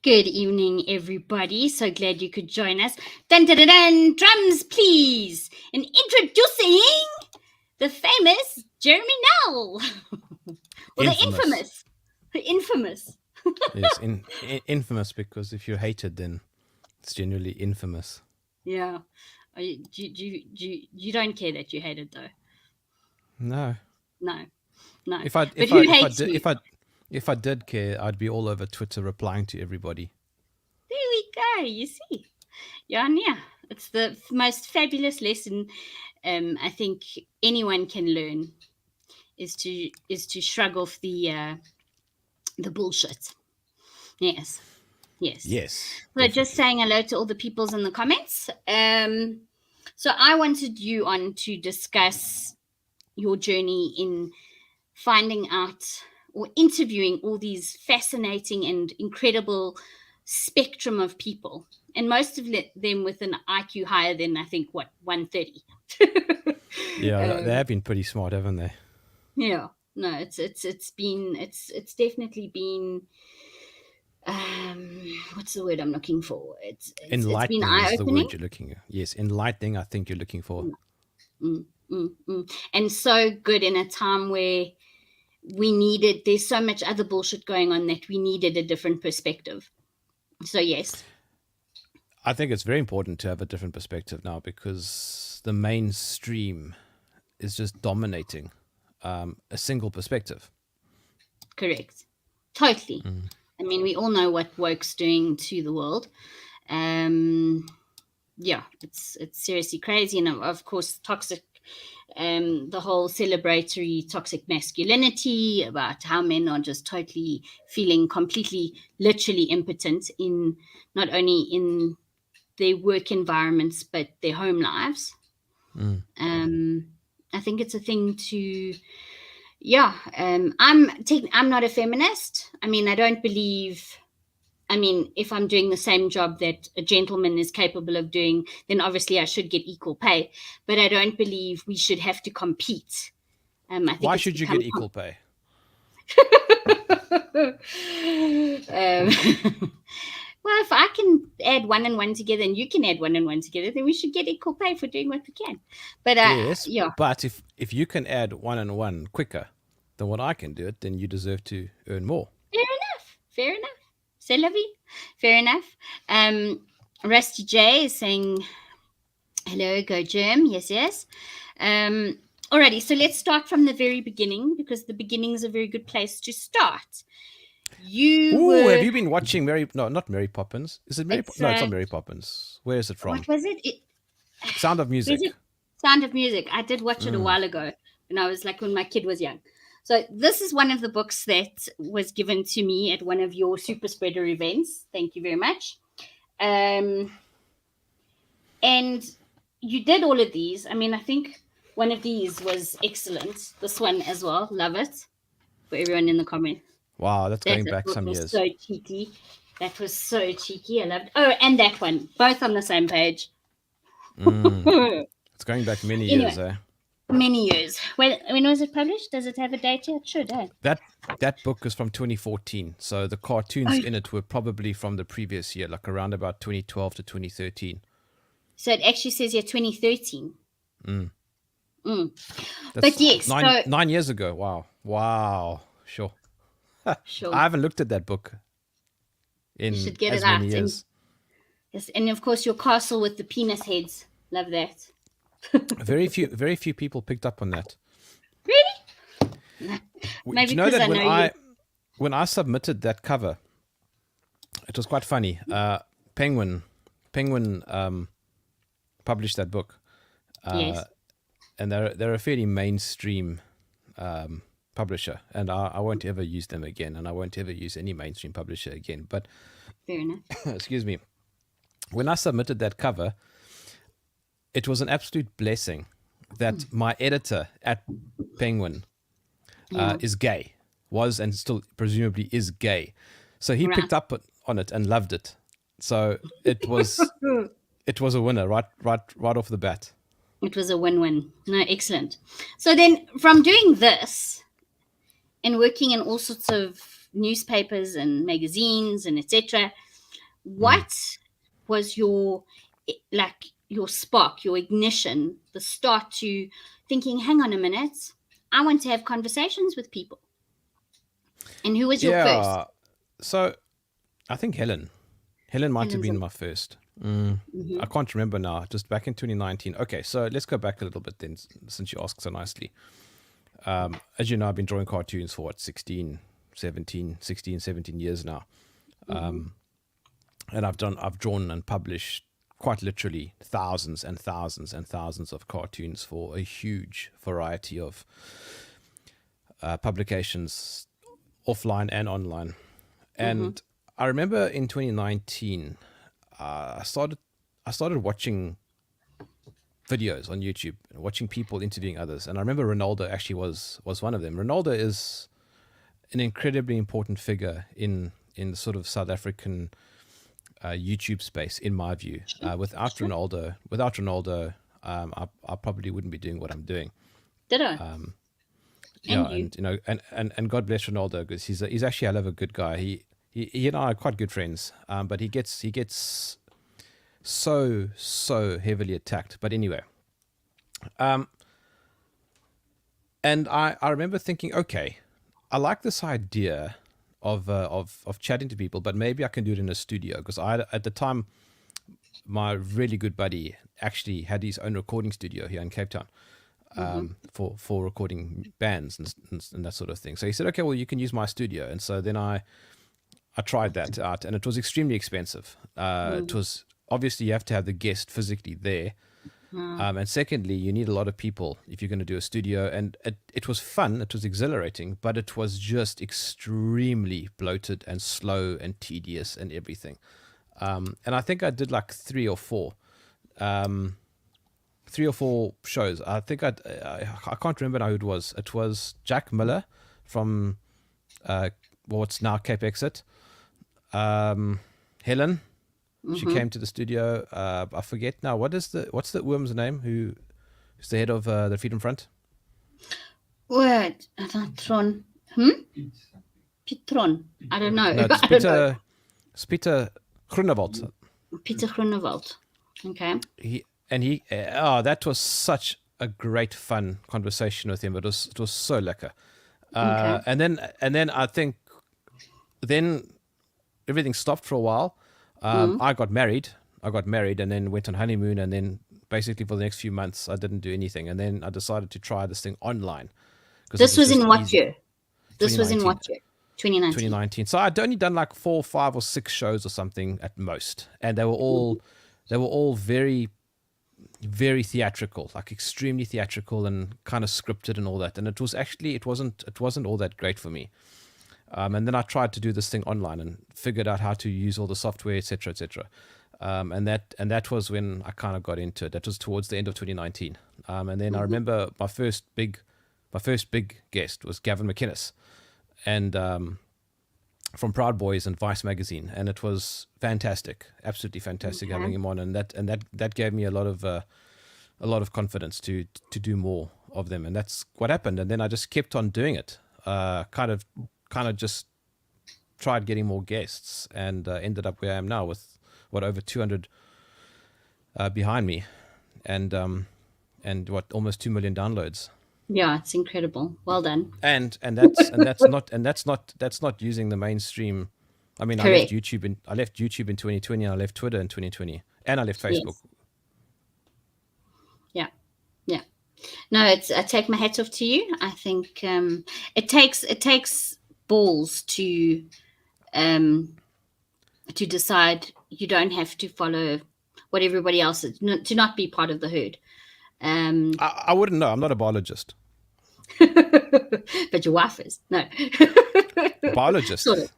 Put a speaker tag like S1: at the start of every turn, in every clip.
S1: Good evening, everybody. So glad you could join us. Dun dun dun dun! Drums, please! And introducing the famous Jeremy Nell. Or
S2: Infamous.
S1: the infamous.
S2: Yes, infamous, because if you're hated, then it's generally infamous.
S1: Yeah. You don't care that you hated, though.
S2: No.
S1: No.
S2: If I did care, I'd be all over Twitter replying to everybody.
S1: There we go. You see. Yeah. It's the most fabulous lesson I think anyone can learn is to shrug off the bullshit. Yes.
S2: Yes.
S1: So just saying hello to all the peoples in the comments. So I wanted you on to discuss your journey in finding out or interviewing all these fascinating and incredible spectrum of people, and most of them with an IQ higher than, I think, 130.
S2: Yeah, they have been pretty smart, haven't they?
S1: Yeah. No, it's definitely been what's the word I'm looking for? It's
S2: enlightening
S1: been eye-opening.
S2: Is the word you're looking at. Yes, enlightening, I think you're looking for.
S1: And so good in a time where there's so much other bullshit going on that we needed a different perspective. So yes,
S2: I think it's very important to have a different perspective now, because the mainstream is just dominating a single perspective.
S1: Correct. Totally. I mean, we all know what woke's doing to the world. Yeah, it's seriously crazy. And of course, toxic, the whole celebratory toxic masculinity, about how men are just totally feeling completely, literally impotent in not only in their work environments, but their home lives. I think it's a thing to... Yeah, I'm not a feminist. I mean, I don't believe... I mean, if I'm doing the same job that a gentleman is capable of doing, then obviously I should get equal pay. But I don't believe we should have to compete. I think
S2: Why should you get equal pay?
S1: Well, if I can add 1 and 1 together and you can add 1 and 1 together, then we should get equal pay for doing what we can. But
S2: yes,
S1: yeah.
S2: But if you can add 1 and 1 quicker than what I can do it, then you deserve to earn more.
S1: Fair enough. C'est la vie. Fair enough. Rusty J is saying, hello, go Jerm. Yes. Alrighty, so let's start from the very beginning, because the beginning is a very good place to start.
S2: Have you been watching not Mary Poppins? Is it Mary? No, it's not Mary Poppins. Where is it from?
S1: What was it?
S2: Sound of Music.
S1: Sound of Music. I did watch it a while ago when my kid was young. So this is one of the books that was given to me at one of your super spreader events. Thank you very much. And you did all of these. I mean, I think one of these was excellent. This one as well. Love it. For everyone in the comments.
S2: Wow, that's going back some years.
S1: So cheeky. That was so cheeky. I loved it. Oh, and that one. Both on the same page.
S2: It's going back many years, eh?
S1: Many years. When was it published? Does it have a date yet? It should, eh?
S2: That book is from 2014. So the cartoons in it were probably from the previous year, like around about 2012 to 2013.
S1: So it actually says here 2013.
S2: But yes. 9 years ago. Wow. Sure. I haven't looked at that book in
S1: you should get
S2: as
S1: it
S2: many
S1: out.
S2: years.
S1: Yes, and of course your castle with the penis heads. Love that.
S2: Very few people picked up on that.
S1: Really?
S2: Maybe do you know that when I submitted that cover, it was quite funny. Penguin published that book.
S1: Yes.
S2: And they're a fairly mainstream publisher, and I won't ever use them again, and I won't ever use any mainstream publisher again. But
S1: fair enough.
S2: Excuse me. When I submitted that cover, it was an absolute blessing that my editor at Penguin is gay, was and still presumably is gay. So he picked up on it and loved it. So it was a winner right off the bat.
S1: It was a win-win. No, excellent. So then from doing this and working in all sorts of newspapers and magazines and etc., What was your spark, your ignition, the start to thinking, hang on a minute, I want to have conversations with people? And who was your first?
S2: Yeah. So I think Helen might have
S1: Helen's
S2: been my first. I can't remember now. Just back in 2019. Okay, so let's go back a little bit then, since you asked so nicely. As you know, I've been drawing cartoons for 16, 17 years now. And I've drawn and published quite literally thousands and thousands and thousands of cartoons for a huge variety of publications, offline and online. And I remember in 2019, I started watching videos on YouTube, watching people interviewing others. And I remember Ronaldo actually was one of them. Ronaldo is an incredibly important figure in the sort of South African YouTube space, in my view. Without Ronaldo, I probably wouldn't be doing what I'm doing.
S1: Did I?
S2: Yeah, and you know, and God bless Ronaldo, because he's actually a hell of a good guy. He and I are quite good friends, but he gets so heavily attacked. But anyway, and I remember thinking, okay, I like this idea of chatting to people, but maybe I can do it in a studio, because at the time, my really good buddy actually had his own recording studio here in Cape Town. For recording bands and that sort of thing. So he said, okay, well, you can use my studio. And so then I tried that out, and it was extremely expensive. It was, obviously you have to have the guest physically there. And secondly, you need a lot of people if you're going to do a studio. And it was fun, it was exhilarating, but it was just extremely bloated and slow and tedious and everything. And I think I did like three or four shows. I think I can't remember now who it was. It was Jack Miller from what's now Cape Exit. Helen, she came to the studio. I forget now. What's the woman's name who's the head of the Freedom Front?
S1: What? Tron. Pitron. I don't know.
S2: No, it's Peter Groenewald.
S1: Peter Groenewald. Okay.
S2: That was such a great fun conversation with him. It was so lekker.
S1: Okay.
S2: And then I think then everything stopped for a while. I got married and then went on honeymoon, and then basically for the next few months I didn't do anything, and then I decided to try this thing online.
S1: This was in what year? This was in what year? 2019.
S2: 2019. So I'd only done like 4, 5, or 6 shows or something at most, and they were all very, very theatrical, like extremely theatrical and kind of scripted and all that. And it wasn't all that great for me. And then I tried to do this thing online and figured out how to use all the software, etc., etc. And that was when I kind of got into it. That was towards the end of 2019. And then I remember my first big guest was Gavin McInnes, and from Proud Boys and Vice magazine, and it was fantastic, absolutely fantastic having him on, and that gave me a lot of confidence to do more of them, and that's what happened. And then I just kept on doing it, kind of just tried getting more guests, and ended up where I am now with over 200 behind me, and almost 2 million downloads.
S1: Yeah, it's incredible. Well done.
S2: And that's not using the mainstream. I mean,
S1: Correct.
S2: I left YouTube in 2020, and I left Twitter in 2020, and I left Facebook.
S1: Yes. Yeah. No, I take my hat off to you. I think it takes balls to decide you don't have to follow what everybody else is, to not be part of the herd.
S2: I wouldn't know. I'm not a biologist.
S1: But your wife is. No.
S2: Biologist.
S1: Sort of.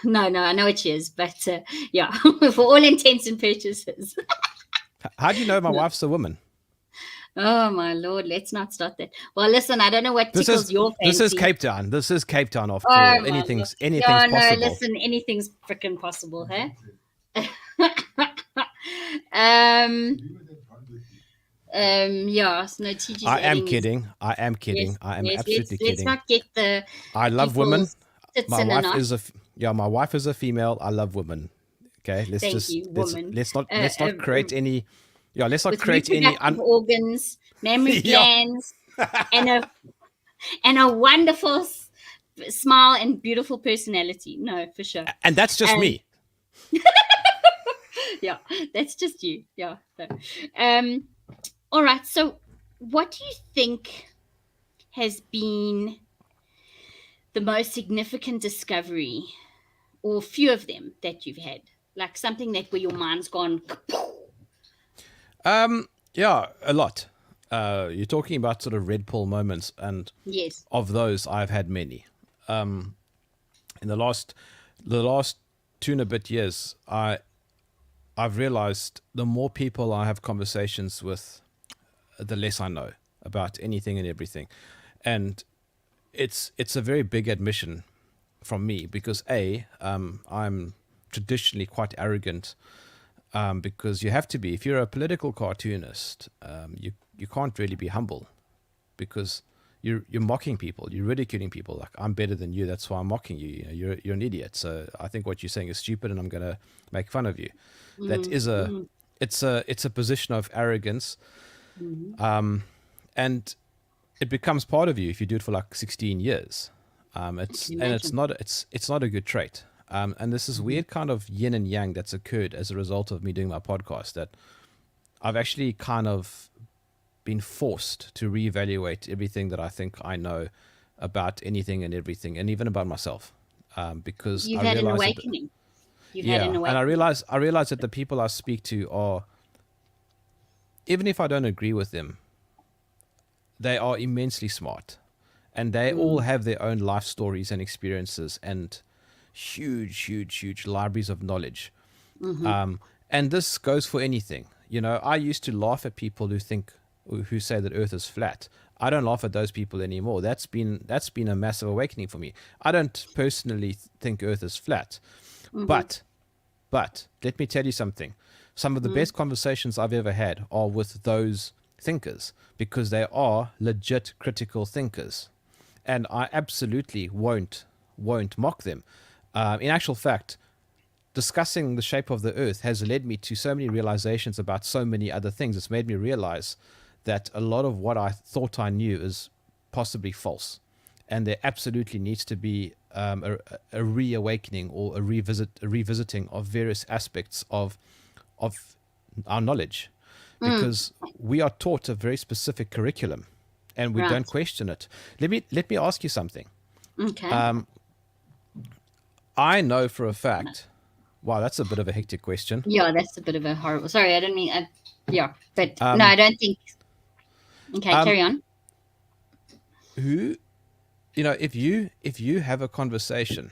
S1: No, I know what she is, but yeah, for all intents and purposes.
S2: How do you know my wife's a woman?
S1: Oh my Lord, let's not start that. Well, listen, I don't know what tickles your fancy.
S2: This is Cape Town. This is Cape Town after all. Anything's possible.
S1: No, listen, anything's freaking possible, hey? Yeah, no, TG's
S2: I am kidding. I am absolutely kidding.
S1: Let's not get the.
S2: I love women.
S1: My
S2: wife is a female. I love women. Okay,
S1: Thank you, woman.
S2: let's not create any. Yeah, let's not
S1: With
S2: create any.
S1: reproductive organs, memory
S2: Yeah.
S1: glands, and a wonderful smile and beautiful personality. No, for sure.
S2: And that's just me.
S1: Yeah, that's just you. Yeah. No. All right. So, what do you think has been the most significant discovery, or a few of them that you've had? Like something that where your mind's gone.
S2: Yeah, a lot. You're talking about sort of red pill moments, and
S1: Yes.
S2: of those, I've had many. In the last 2 and a bit years, I've realized the more people I have conversations with, the less I know about anything and everything, and it's a very big admission from me because I'm traditionally quite arrogant. Because you have to be. If you're a political cartoonist, you can't really be humble, because you're mocking people, you're ridiculing people. Like, I'm better than you, that's why I'm mocking you. You know, you're an idiot. So I think what you're saying is stupid, and I'm gonna make fun of you. That is it's a position of arrogance, and it becomes part of you if you do it for like 16 years. It's not a good trait. And this is weird kind of yin and yang that's occurred as a result of me doing my podcast, that I've actually kind of been forced to reevaluate everything that I think I know about anything and everything, and even about myself, because
S1: You've
S2: I
S1: had an
S2: realized
S1: awakening. You've
S2: yeah,
S1: had an
S2: and
S1: awakening.
S2: I realize that the people I speak to are, even if I don't agree with them, they are immensely smart, and they all have their own life stories and experiences and huge libraries of knowledge. And this goes for anything. You know, I used to laugh at people who say that Earth is flat. I don't laugh at those people anymore. That's been a massive awakening for me. I don't personally think Earth is flat, but let me tell you something. Some of the best conversations I've ever had are with those thinkers, because they are legit critical thinkers, and I absolutely won't mock them. In actual fact, discussing the shape of the Earth has led me to so many realizations about so many other things. It's made me realize that a lot of what I thought I knew is possibly false, and there absolutely needs to be a reawakening or a revisiting of various aspects of our knowledge, because we are taught a very specific curriculum, and we
S1: Right.
S2: don't question it. Let me ask you something.
S1: Okay.
S2: I know for a fact. Wow, that's a bit of a hectic question.
S1: Yeah, that's a bit of a horrible. Sorry, I don't mean. Yeah, but no,
S2: Um,
S1: I don't think. Okay, carry on.
S2: Who, if you have a conversation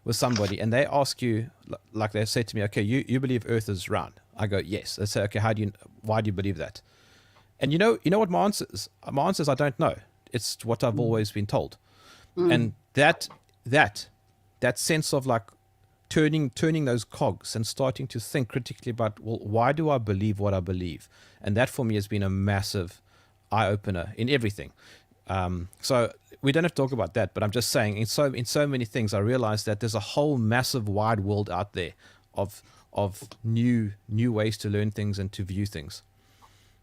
S2: with somebody and they ask you, like they say to me, okay, you believe Earth is round. I go, yes. They say, okay, why do you believe that? And you know what my answer is? My answer is, I don't know. It's what I've always been told. And that sense of like turning those cogs and starting to think critically about, well, why do I believe what I believe? And that for me has been a massive eye opener in everything. So we don't have to talk about that, but I'm just saying, in so many things, I realized that there's a whole massive wide world out there of new ways to learn things and to view things.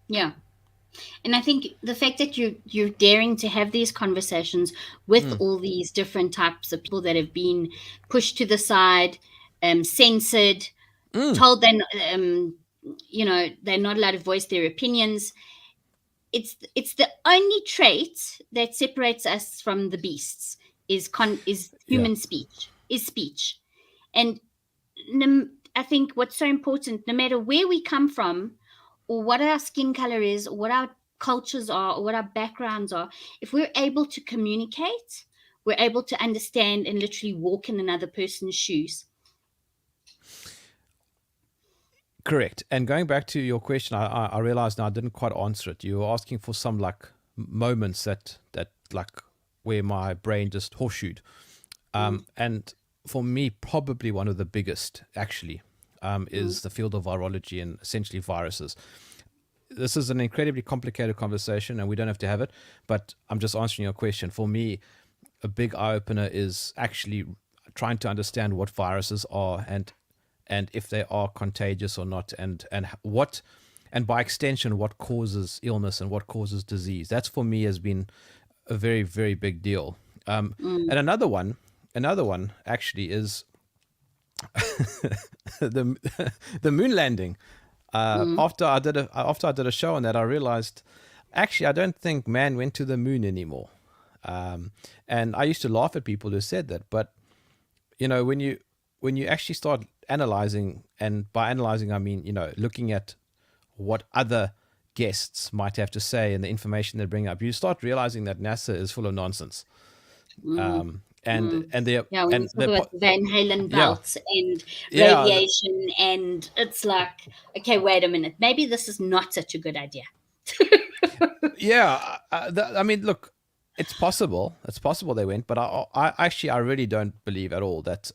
S1: Yeah. And I think the fact that you're daring to have these conversations with all these different types of people that have been pushed to the side, censored, told they're not allowed to voice their opinions. It's the only trait that separates us from the beasts is
S2: Yeah.
S1: human speech. And I think what's so important, no matter where we come from, or what our skin color is, or what our cultures are, or what our backgrounds are, if we're able to communicate, we're able to understand and literally walk in another person's shoes.
S2: Correct. And going back to your question, I realized now I didn't quite answer it. You were asking for some like moments that like where my brain just horseshoed. And for me, probably one of the biggest actually is the field of virology and essentially viruses. This is an incredibly complicated conversation, and we don't have to have it, but I'm just answering your question. For me, a big eye opener is actually trying to understand what viruses are, and and if they are contagious or not, and what, and by extension, what causes illness and what causes disease. That's for me has been a very, very big deal. And another one actually is the moon landing. After I did a show on that, I realized actually I don't think man went to the moon anymore. And I used to laugh at people who said that, but when you actually start analyzing, and by analyzing I mean looking at what other guests might have to say and the information they bring up, you start realizing that NASA is full of nonsense. And they
S1: Yeah, we
S2: and
S1: talk about Van Halen
S2: yeah,
S1: belts and
S2: yeah,
S1: radiation, and it's like, okay, wait a minute, maybe this is not such a good idea.
S2: yeah. I mean, look, it's possible. It's possible they went, but I actually I really don't believe at all that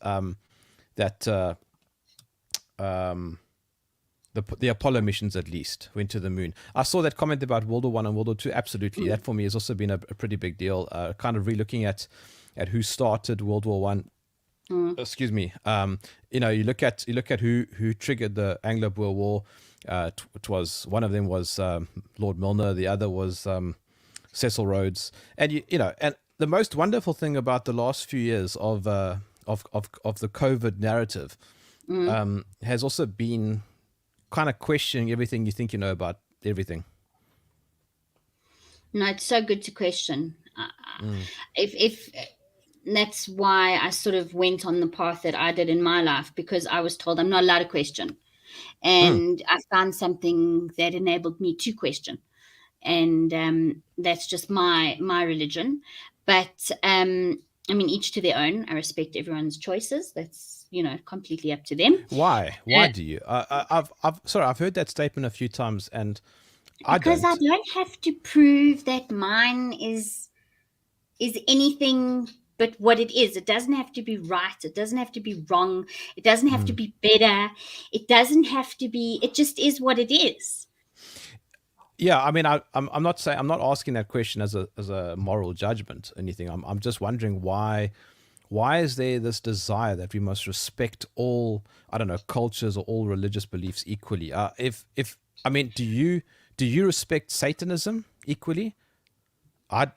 S2: the Apollo missions at least went to the moon. I saw that comment about World War I and World War II. Absolutely, that for me has also been a pretty big deal. Kind of relooking at who started World War One. Excuse me. You look at who triggered the Anglo-Boer War. It was one of them was Lord Milner. The other was Cecil Rhodes. And and the most wonderful thing about the last few years of the COVID narrative has also been kind of questioning everything you think you know about everything.
S1: No, it's so good to question. If that's why I sort of went on the path that I did in my life, because I was told I'm not allowed to question, and I found something that enabled me to question, and that's just my religion. But I mean, each to their own. I respect everyone's choices. That's completely up to them.
S2: Why do you? I've heard that statement a few times, and
S1: because I don't have to prove that mine is anything but what it is. It doesn't have to be right. It doesn't have to be wrong. It doesn't have to be better. It doesn't have to be. It just is what it is.
S2: Yeah, I mean, I'm not asking that question as a moral judgment or anything. I'm just wondering why is there this desire that we must respect all, I don't know, cultures or all religious beliefs equally? If I mean, do you respect Satanism equally? I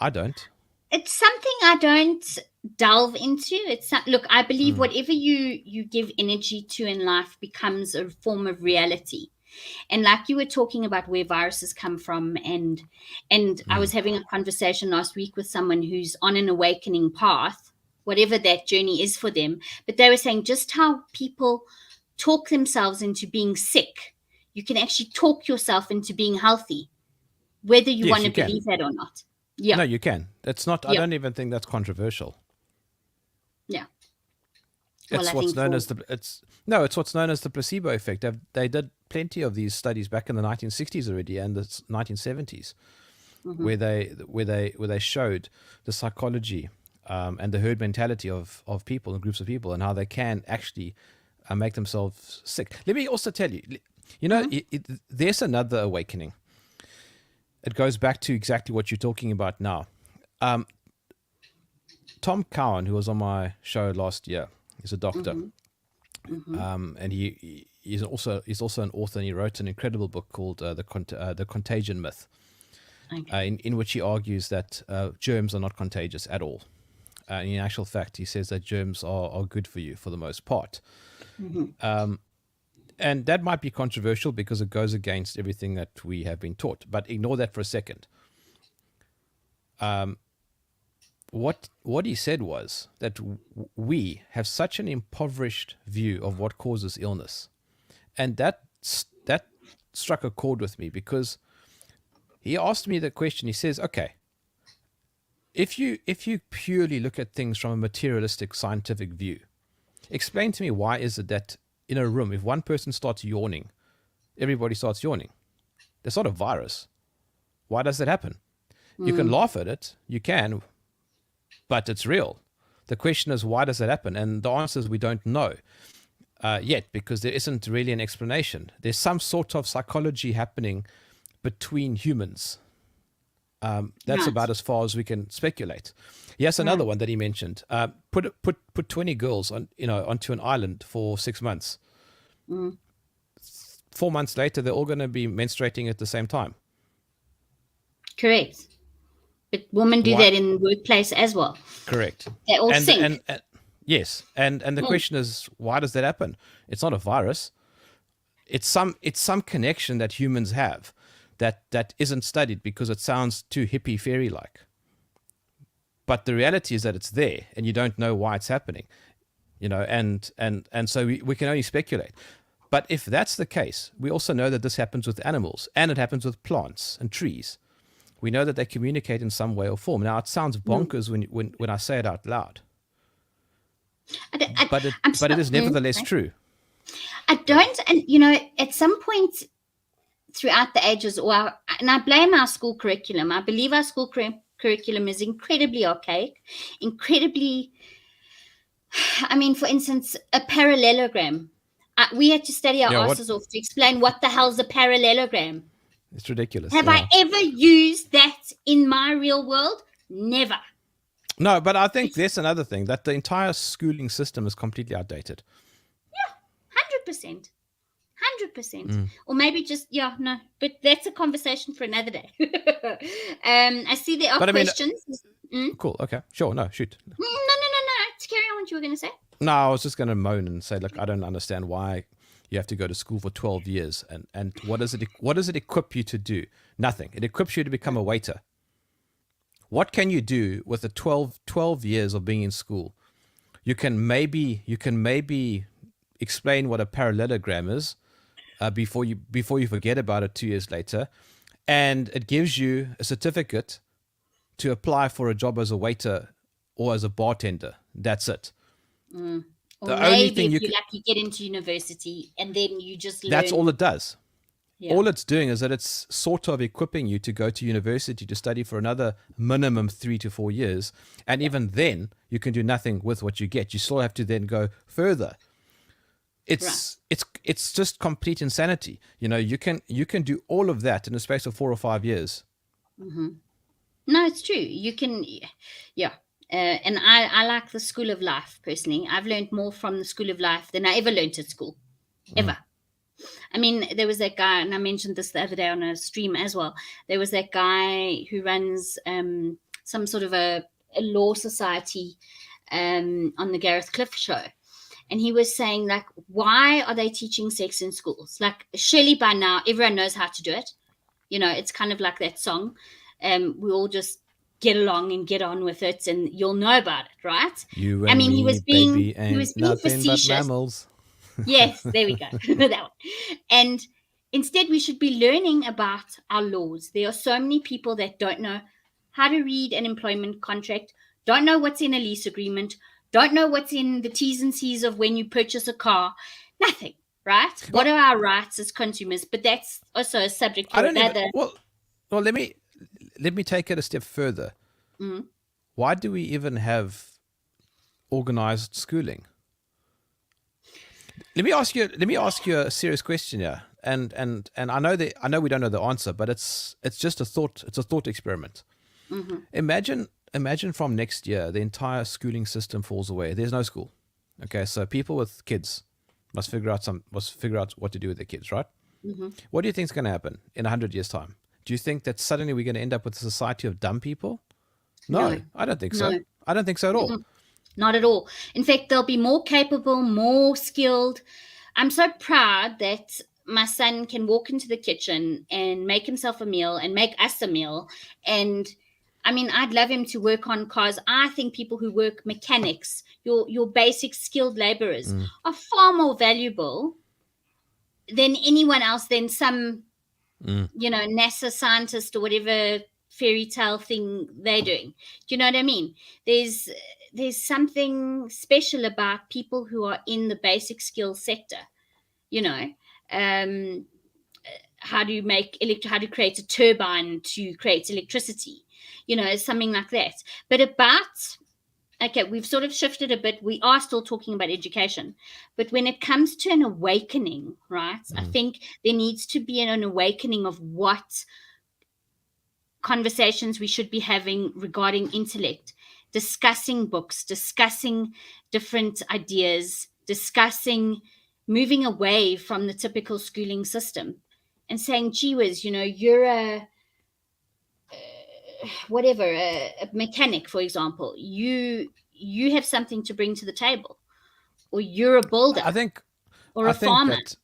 S2: don't.
S1: It's something I don't delve into. Look, I believe whatever you give energy to in life becomes a form of reality. And like you were talking about where viruses come from, and I was having a conversation last week with someone who's on an awakening path, whatever that journey is for them. But they were saying just how people talk themselves into being sick. You can actually talk yourself into being healthy, whether you want to believe that or not. Yeah.
S2: No, you can. It's not. I don't even think that's controversial.
S1: Yeah.
S2: It's what's known as the placebo effect. They did plenty of these studies back in the 1960s already and the 1970s, where they showed the psychology and the herd mentality of people and groups of people, and how they can actually make themselves sick. Let me also tell you, there's another awakening. It goes back to exactly what you're talking about now. Tom Cowan, who was on my show last year, he's a doctor, and he's also an author, and he wrote an incredible book called The Contagion Myth, in which he argues that germs are not contagious at all. In actual fact, he says that germs are good for you for the most part. And that might be controversial because it goes against everything that we have been taught. But ignore that for a second. What he said was that we have such an impoverished view of what causes illness. And that struck a chord with me, because he asked me the question. He says, okay, if you purely look at things from a materialistic scientific view, explain to me why is it that in a room, if one person starts yawning, everybody starts yawning? That's not a virus. Why does that happen? You can laugh at it, you can, but it's real. The question is, why does that happen? And the answer is we don't know yet, because there isn't really an explanation. There's some sort of psychology happening between humans. That's about as far as we can speculate. Yes, another one that he mentioned. Put 20 girls onto an island for 6 months. 4 months later, they're all going to be menstruating at the same time.
S1: Correct. But women do that in the workplace as well.
S2: Correct.
S1: They all sync.
S2: And yes, and the question is, why does that happen? It's not a virus. It's some connection that humans have that isn't studied because it sounds too hippie fairy like. But the reality is that it's there, and you don't know why it's happening. And so we can only speculate. But if that's the case, we also know that this happens with animals, and it happens with plants and trees. We know that they communicate in some way or form. Now, it sounds bonkers when I say it out loud, but it is nevertheless true.
S1: I don't, and at some point throughout the ages, and I blame our school curriculum. I believe our school curriculum is incredibly archaic, incredibly. I mean, for instance, a parallelogram. We had to study our asses off to explain what the hell's a parallelogram.
S2: It's ridiculous.
S1: Have I ever used that in my real world? Never.
S2: No, but I think there's another thing, that the entire schooling system is completely outdated.
S1: Yeah, 100%. 100%. Or maybe just, no. But that's a conversation for another day. I see there are questions.
S2: Cool. Okay. Sure. No, shoot.
S1: No. Carry on what you were going to say.
S2: No, I was just going to moan and say, look, I don't understand why you have to go to school for 12 years. And what does it equip you to do? Nothing. It equips you to become a waiter. What can you do with the 12 years of being in school? You can maybe explain what a parallelogram is before you forget about it 2 years later. And it gives you a certificate to apply for a job as a waiter or as a bartender. That's it.
S1: Or the only thing you get into university and then you just learn.
S2: That's all it does. Yeah. All it's doing is that it's sort of equipping you to go to university to study for another minimum 3 to 4 years. And even then, you can do nothing with what you get. You still have to then go further. It's just complete insanity. You can do all of that in the space of 4 or 5 years.
S1: Mm-hmm. No, it's true. You can, and I like the school of life, personally. I've learned more from the school of life than I ever learned at school. Ever. I mean, there was that guy, and I mentioned this the other day on a stream as well. There was that guy who runs some sort of a law society on the Gareth Cliff show. And he was saying, like, why are they teaching sex in schools? Like, surely by now, everyone knows how to do it. It's kind of like that song. We all just get along and get on with it, and you'll know about it, right?
S2: You and he was being facetious. But mammals.
S1: Yes, there we go. That one. And instead, we should be learning about our laws. There are so many people that don't know how to read an employment contract, don't know what's in a lease agreement, don't know what's in the T's and C's of when you purchase a car. Nothing, right? What are our rights as consumers? But that's also a subject for another.
S2: Well, let me take it a step further. Why do we even have organized schooling? Let me ask you a serious question here, and I know we don't know the answer, but it's just a thought. It's a thought experiment. Imagine from next year the entire schooling system falls away. There's no school. Okay, so people with kids must figure out what to do with their kids, right? What do you think is going to happen in 100 years' time? Do you think that suddenly we're going to end up with a society of dumb people? No. I don't think so. No. I don't think so at all.
S1: Not at all. In fact, they'll be more capable, more skilled. I'm so proud that my son can walk into the kitchen and make himself a meal and make us a meal. And I mean, I'd love him to work on cars. I think people who work mechanics, your basic skilled laborers, are far more valuable than anyone else, than some, NASA scientist or whatever fairy tale thing they're doing. Do you know what I mean? There's something special about people who are in the basic skill sector. How to create a turbine to create electricity, something like that. But we've sort of shifted a bit. We are still talking about education, but when it comes to an awakening, right? I think there needs to be an awakening of what conversations we should be having regarding intellect, discussing books, discussing different ideas, discussing moving away from the typical schooling system and saying, gee whiz, you're a whatever, a mechanic, for example. You have something to bring to the table, or you're a builder
S2: I think
S1: or
S2: I
S1: a
S2: think
S1: farmer.
S2: that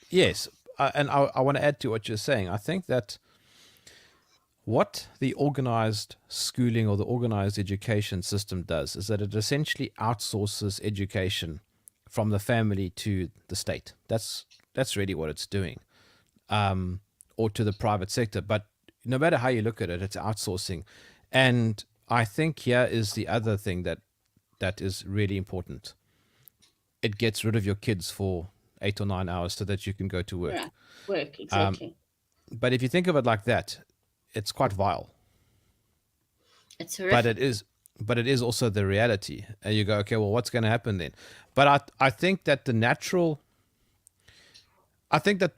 S2: yes, and I want to add to what you're saying. I think that what the organized schooling or the organized education system does is that it essentially outsources education from the family to the state. That's really what it's doing, or to the private sector. But no matter how you look at it, it's outsourcing. And I think here is the other thing that is really important. It gets rid of your kids for 8 or 9 hours so that you can go to work.
S1: Yeah, work, exactly.
S2: But if you think of it like that, it's quite vile.
S1: It's
S2: But
S1: horrific.
S2: it is also the reality. And you go, okay, well, what's going to happen then? But I think that the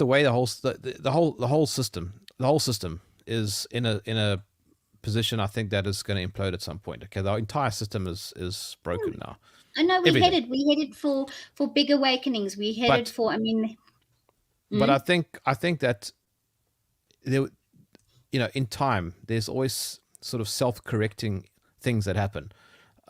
S2: way the whole system is in a position, I think that is going to implode at some point. Okay, the entire system is broken now.
S1: I know
S2: Everything.
S1: we headed for big awakenings. We headed
S2: But
S1: for,
S2: but I think that there, in time, there's always sort of self-correcting things that happen,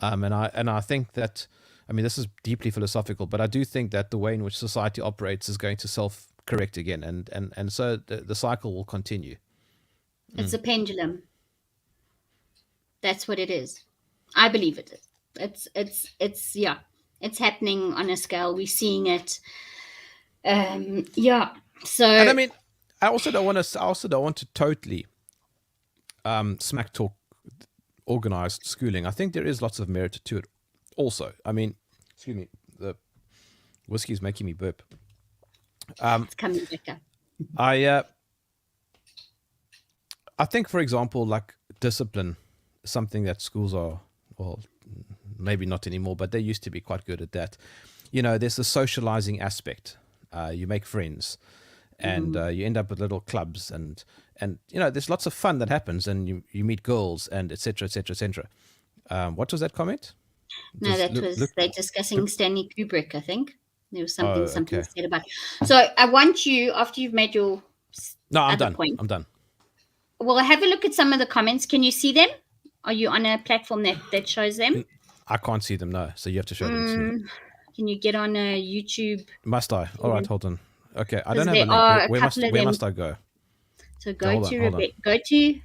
S2: and I think that, I mean, this is deeply philosophical, but I do think that the way in which society operates is going to self-correct again, and so the cycle will continue.
S1: it's a pendulum. That's what it is. I believe it is. It's yeah. It's happening on a scale. We're seeing it. Yeah. So
S2: And I mean, I also don't want to totally smack talk organized schooling. I think there is lots of merit to it also. I mean, excuse me, the whiskey is making me burp.
S1: it's coming back up.
S2: I think, for example, like discipline, something that schools are, well, maybe not anymore, but they used to be quite good at that. There's the socializing aspect. You make friends, and you end up with little clubs, and there's lots of fun that happens, and you meet girls, and etc. etc. etc. What was that comment?
S1: No, that was they're discussing Stanley Kubrick. I think there was something
S2: Okay.
S1: said about. So I want you, after you've made your
S2: No, I'm
S1: other
S2: done.
S1: point.
S2: I'm done.
S1: Well, have a look at some of the comments. Can you see them? Are you on a platform that shows them?
S2: I can't see them, no. So you have to show them to me.
S1: Can you get on a YouTube?
S2: Must I? All right, hold on. Okay, I don't
S1: Because
S2: have a
S1: there are
S2: link.
S1: a couple of
S2: Where
S1: them.
S2: must I go?
S1: So
S2: Okay,
S1: go
S2: hold
S1: to
S2: on.
S1: go to you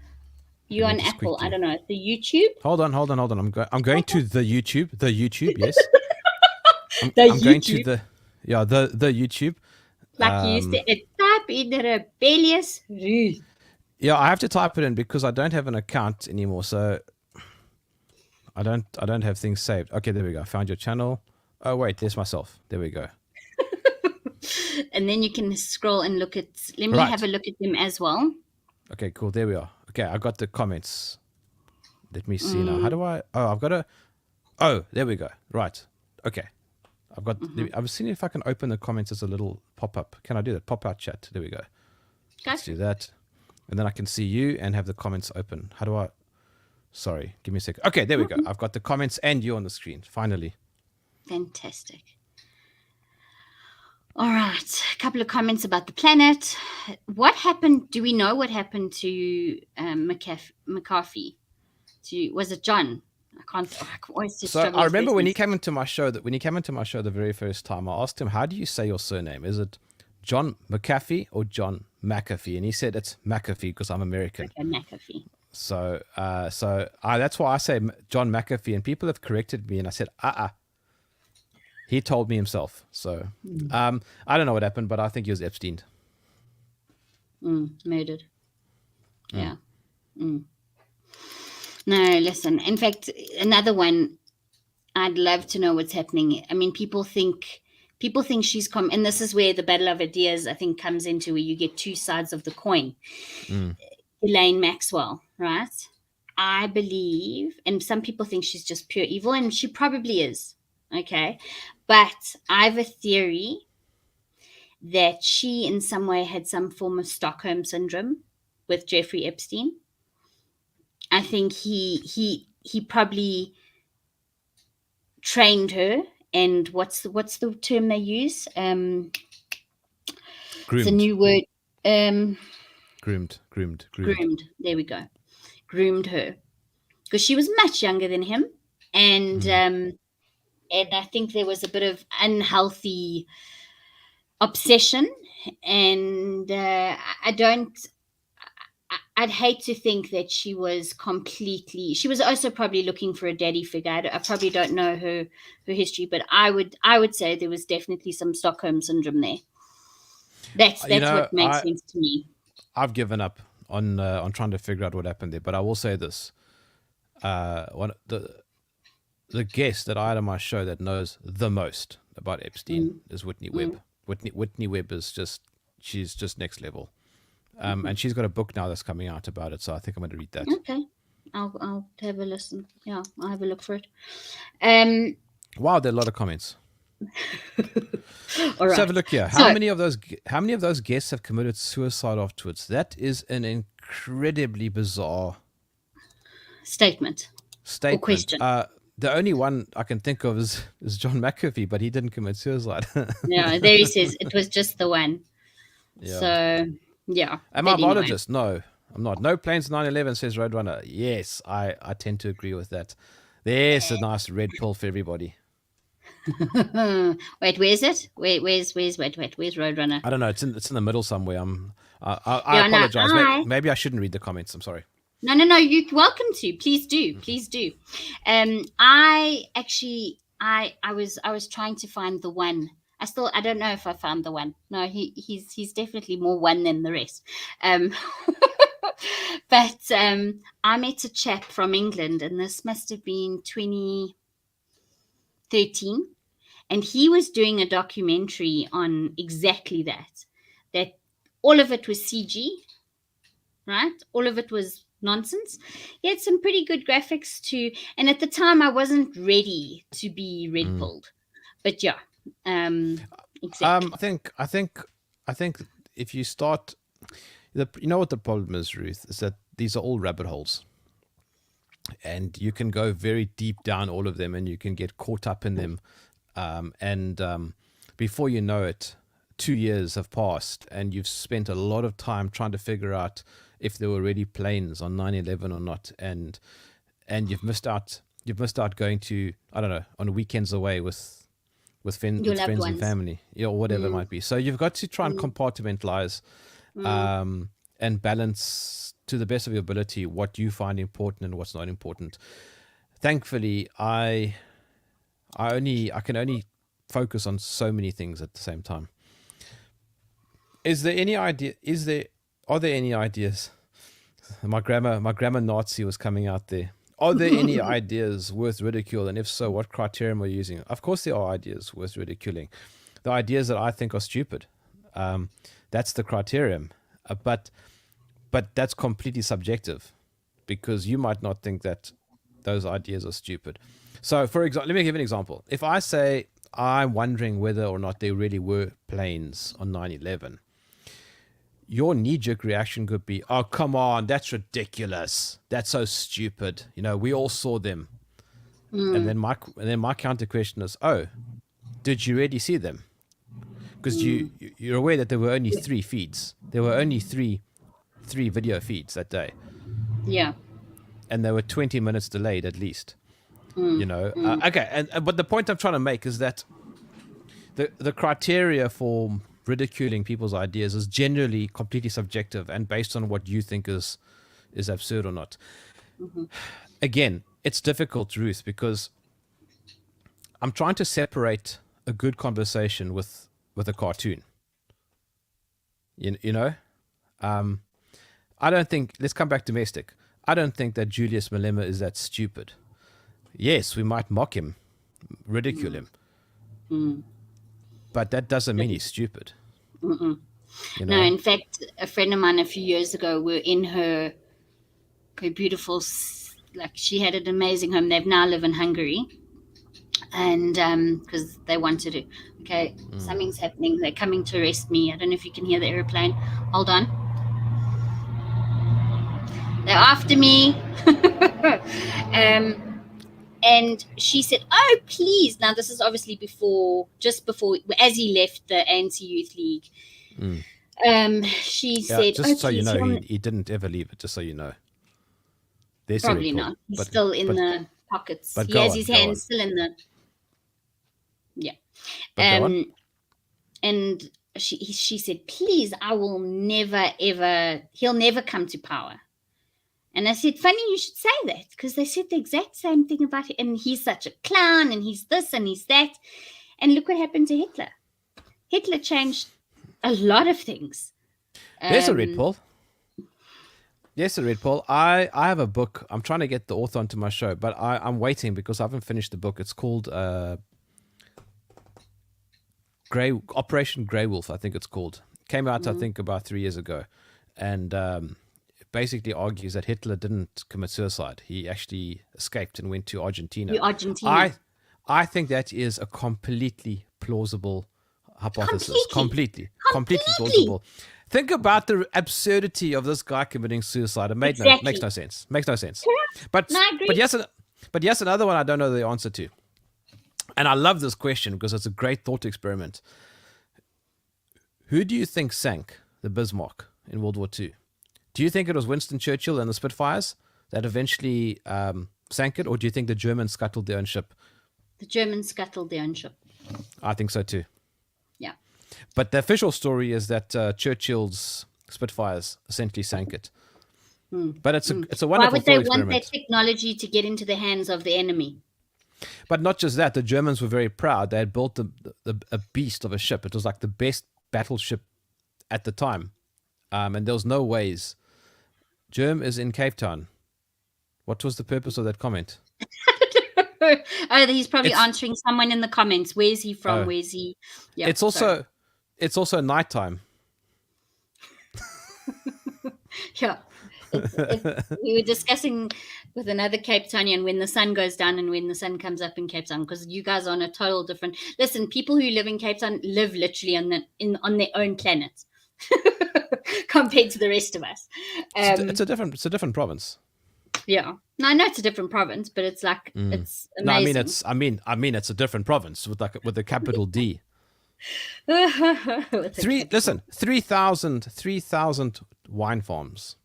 S2: Let me
S1: on
S2: just
S1: Apple.
S2: quickly-
S1: I don't know, the YouTube.
S2: Hold on. I'm going to the YouTube. The YouTube, yes. I'm
S1: YouTube.
S2: going to the YouTube.
S1: Like you used to type in the rebellious Ruth.
S2: Yeah, I have to type it in because I don't have an account anymore, so I don't have things saved. Okay, there we go. Found your channel. Oh wait, there's myself. There we go.
S1: And then you can scroll and look at. Let me
S2: Right.
S1: have a look at them as well.
S2: Okay, cool. There we are. Okay, I got the comments. Let me see now. How do I? Oh, I've got to. Oh, there we go. Right. Okay. I've got. I was seeing if I can open the comments as a little pop up. Can I do that? Pop out chat. There we go. Let's do that. And then I can see you and have the comments open. How do I? Sorry, give me a second. Okay, there we go. I've got the comments and you on the screen. Finally.
S1: Fantastic. All right, a couple of comments about the planet. What happened? Do we know what happened to McCarthy? Was it John? I always just
S2: So
S1: struggle
S2: I
S1: with
S2: remember
S1: those
S2: when he
S1: names.
S2: came into my show the very first time, I asked him, "How do you say your surname? Is it John McAfee or John McAfee?" And he said it's McAfee because I'm American.
S1: Okay, McAfee.
S2: So that's why I say John McAfee, and people have corrected me, and I said, he told me himself. So I don't know what happened, but I think he was Epstein.
S1: Murdered. Yeah. No, listen. In fact, another one. I'd love to know what's happening. I mean, people think she's and this is where the battle of ideas, I think, comes into, where you get two sides of the coin. Elaine Maxwell, right? I believe, and some people think she's just pure evil, and she probably is. Okay. But I have a theory that she in some way had some form of Stockholm syndrome with Jeffrey Epstein. I think he probably trained her and what's the term they use?
S2: Groomed.
S1: It's a new word.
S2: Groomed.
S1: There we go. Groomed her because she was much younger than him, and I think there was a bit of unhealthy obsession, and I'd hate to think that she was also probably looking for a daddy figure. I probably don't know her history, but I would say there was definitely some Stockholm syndrome there. That's what makes sense to me.
S2: I've given up on trying to figure out what happened there, but I will say this: the guest that I had on my show that knows the most about Epstein is Whitney Webb. Whitney Webb is she's just next level. And she's got a book now that's coming out about it, so I think I'm going to read that.
S1: Okay, I'll have a listen. Yeah, I'll have a look for it.
S2: Wow, there are a lot of comments.
S1: All right.
S2: Let's have a look here. How many of those guests have committed suicide afterwards? That is an incredibly bizarre
S1: statement. Or question.
S2: The only one I can think of is John McAfee, but he didn't commit suicide.
S1: No, there he says it was just the one. Yeah. So, yeah.
S2: Am I a biologist? No, I'm not. No planes 9/11, says Roadrunner. Yes, I tend to agree with that. There's a nice red pill for everybody.
S1: Wait, where's it? Where's Roadrunner?
S2: I don't know. It's in the middle somewhere. I apologize.
S1: No,
S2: maybe I shouldn't read the comments. I'm sorry.
S1: No. You're welcome to. Please do. I was trying to find the one. I don't know if I found the one. No, he's definitely more one than the rest. But I met a chap from England, and this must have been 2013, and he was doing a documentary on exactly that all of it was CG, right? All of it was nonsense. He had some pretty good graphics too, and at the time I wasn't ready to be red pilled, but yeah. Exactly.
S2: I think if you start, you know what the problem is, Ruth, is that these are all rabbit holes, and you can go very deep down all of them, and you can get caught up in them, and before you know it, 2 years have passed, and you've spent a lot of time trying to figure out if there were really planes on 9/11 or not, and you've missed out going to, I don't know, on weekends away with friends and family, or whatever it might be. So you've got to try and compartmentalize and balance to the best of your ability what you find important and what's not important. Thankfully, I can only focus on so many things at the same time. Are there any ideas? My grammar Nazi was coming out there. Are there any ideas worth ridicule? And if so, what criterion are you using? Of course there are ideas worth ridiculing. The ideas that I think are stupid. That's the criterion. But that's completely subjective, because you might not think that those ideas are stupid. So, for example, let me give an example. If I say I'm wondering whether or not there really were planes on 9/11, your knee-jerk reaction could be, oh, come on, that's ridiculous. That's so stupid. We all saw them. And then my counter question is, oh, did you really see them? Because you're aware that there were only 3 feeds. There were only three video feeds that day.
S1: Yeah.
S2: And they were 20 minutes delayed at least. Okay, but the point I'm trying to make is that the criteria for ridiculing people's ideas is generally completely subjective and based on what you think is absurd or not. Again, it's difficult, Ruth, because I'm trying to separate a good conversation with a cartoon. I don't think, let's come back domestic. I don't think that Julius Malema is that stupid. Yes, we might mock him, ridicule him. But that doesn't mean he's stupid.
S1: No, in fact, a friend of mine a few years ago, were in her beautiful, she had an amazing home. They've now live in Hungary. And because they wanted to. Okay, something's happening. They're coming to arrest me. I don't know if you can hear the airplane. Hold on. They're after me. And she said, "Oh, please." Now, this is obviously just before, as he left the ANC Youth League. She said,
S2: just
S1: "Oh,
S2: so you
S1: please."
S2: know, he didn't ever leave it. Just so you know, there's
S1: Probably
S2: a red pill.
S1: not. He's still in the pockets.
S2: But
S1: He
S2: go
S1: has
S2: on,
S1: his
S2: go
S1: hands
S2: on.
S1: still in the. Yeah.
S2: But go on.
S1: And she said, "Please, I will never, ever, he'll never come to power." And I said, "Funny you should say that, because they said the exact same thing about him. And he's such a clown, and he's this and he's that. And look what happened to Hitler. Hitler changed a lot of things."
S2: There's a red pill. Yes, a red pill. I have a book. I'm trying to get the author onto my show, but I'm waiting because I haven't finished the book. It's called Operation Grey Wolf, I think it's called. Came out, I think, about 3 years ago. And it basically argues that Hitler didn't commit suicide. He actually escaped and went to Argentina. I think that is a completely plausible hypothesis. Completely plausible. Think about the absurdity of this guy committing suicide. It makes no sense. Makes no sense. But yes, another one I don't know the answer to. And I love this question because it's a great thought experiment. Who do you think sank the Bismarck in World War II? Do you think it was Winston Churchill and the Spitfires that eventually sank it, or do you think the Germans scuttled their own ship?
S1: The Germans scuttled their own ship.
S2: I think so too.
S1: Yeah.
S2: But the official story is that Churchill's Spitfires essentially sank it. But it's a wonderful thought experiment. Why
S1: would they want that technology to get into the hands of the enemy?
S2: But not just that, the Germans were very proud. They had built a beast of a ship. It was like the best battleship at the time. And there was no ways. Jerm is in Cape Town. What was the purpose of that comment?
S1: Oh, he's probably answering someone in the comments. Where's he from? Where's he? Yeah.
S2: It's also nighttime.
S1: Yeah. We were discussing with another Cape Townian when the sun goes down and when the sun comes up in Cape Town, because you guys are on a total different. Listen, people who live in Cape Town live literally on their own planet compared to the rest of us.
S2: It's a different province.
S1: Yeah, no, I know it's a different province, but it's like it's amazing.
S2: No, I mean it's a different province with a capital D. 3,000 wine farms.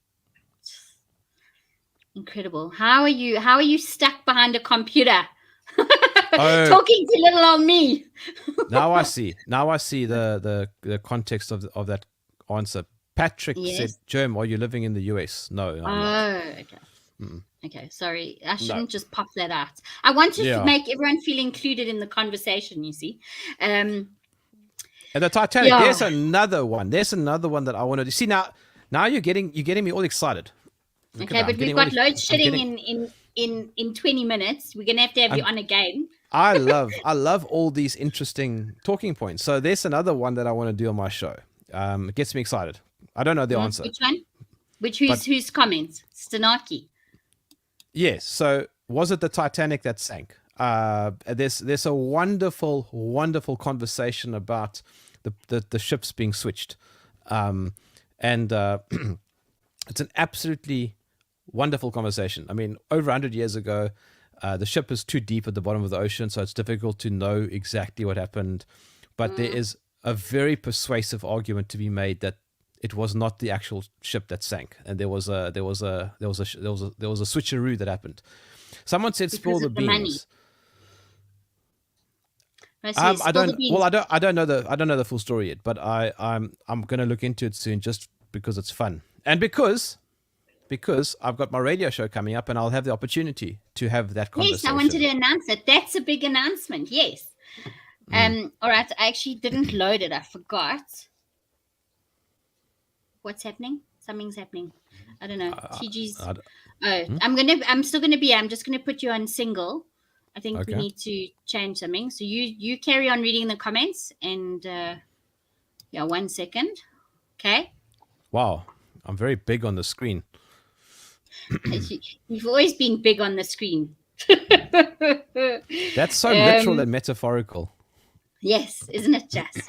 S1: Incredible. How are you stuck behind a computer? Talking too little on me.
S2: Now I see the context of that answer. Patrick said, "Jerm, are you living in the US?" No.
S1: Okay. Okay, sorry. I shouldn't just pop that out. I wanted to make everyone feel included in the conversation, you see.
S2: And the Titanic, there's another one. There's another one that I wanted to see. Now you're getting me all excited.
S1: Okay, but we've got load shedding in 20 minutes. We're going to have you on again.
S2: I love all these interesting talking points. So there's another one that I want to do on my show. It gets me excited. I don't know the answer.
S1: Which one? Whose comments? Stanaki.
S2: Yes. So was it the Titanic that sank? There's a wonderful conversation about the ships being switched. And it's an absolutely wonderful conversation. I mean, over 100 years ago, the ship is too deep at the bottom of the ocean, so it's difficult to know exactly what happened. But there is a very persuasive argument to be made that it was not the actual ship that sank, and there was a switcheroo that happened. Someone said, "Spill the beans." I don't know the full story yet, but I'm going to look into it soon, just because it's fun, and because I've got my radio show coming up, and I'll have the opportunity to have that conversation.
S1: Yes, I wanted to announce it. That's a big announcement. Yes. All right. I actually didn't load it. I forgot. What's happening? Something's happening. I don't know. TG's. I'm still gonna be. I'm just gonna put you on single. I think we need to change something. So you carry on reading the comments, and 1 second. Okay.
S2: Wow, I'm very big on the screen.
S1: You've always been big on the screen.
S2: That's so literal and metaphorical.
S1: Yes, isn't it just?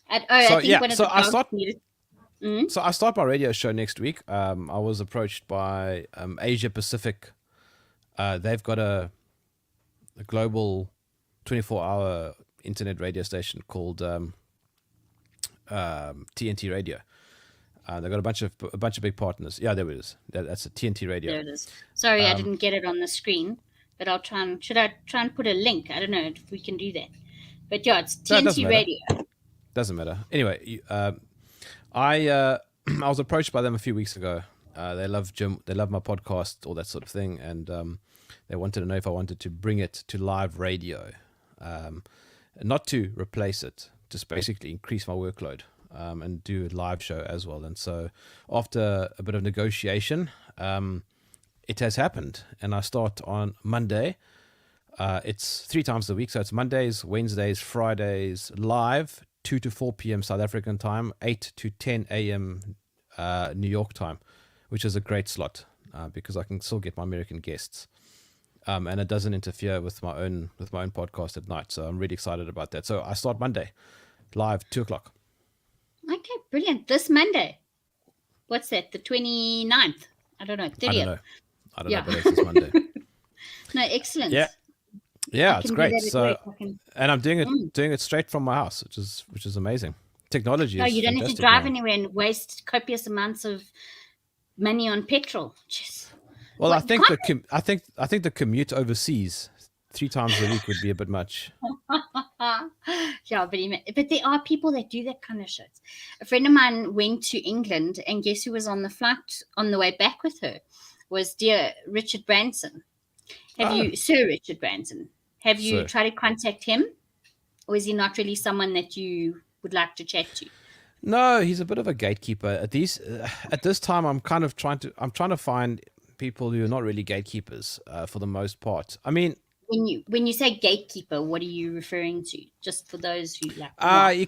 S1: I think one of the dogs needed.
S2: So I start my radio show next week. I was approached by Asia Pacific. They've got a global 24-hour internet radio station called TNT Radio. They've got a bunch of big partners. Yeah, there it is. That's a TNT Radio.
S1: There it is. Sorry, I didn't get it on the screen, but I'll try and should I try and put a link? I don't know if we can do that. But yeah, it's TNT Radio.
S2: Doesn't matter. Anyway, I was approached by them a few weeks ago. They love Jerm. They love my podcast, all that sort of thing, and they wanted to know if I wanted to bring it to live radio, not to replace it, just basically increase my workload. And do a live show as well. And so after a bit of negotiation, it has happened. And I start on Monday. It's 3 times a week. So it's Mondays, Wednesdays, Fridays, live, 2 to 4 p.m. South African time, 8 to 10 a.m. New York time, which is a great slot because I can still get my American guests. And it doesn't interfere with my own podcast at night. So I'm really excited about that. So I start Monday, live, 2 o'clock.
S1: Okay, brilliant. This Monday. What's that? The 29th? I don't know. 30th.
S2: I don't know, but it's this Monday.
S1: No, excellent.
S2: Yeah, it's great. So, and I'm doing it straight from my house, which is amazing. Technology.
S1: No, you don't have to drive anywhere and waste copious amounts of money on petrol. Jeez.
S2: Well, I think the commute overseas 3 times a week would be a bit much.
S1: Yeah, but there are people that do that kind of shit. A friend of mine went to England, and guess who was on the flight on the way back with her? Was dear Richard Branson. Sir Richard Branson? Have you tried to contact him, or is he not really someone that you would like to chat to?
S2: No, he's a bit of a gatekeeper. At this time, I'm trying to find people who are not really gatekeepers for the most part. I mean.
S1: When you say gatekeeper, what are you referring to? Just for those who like.
S2: He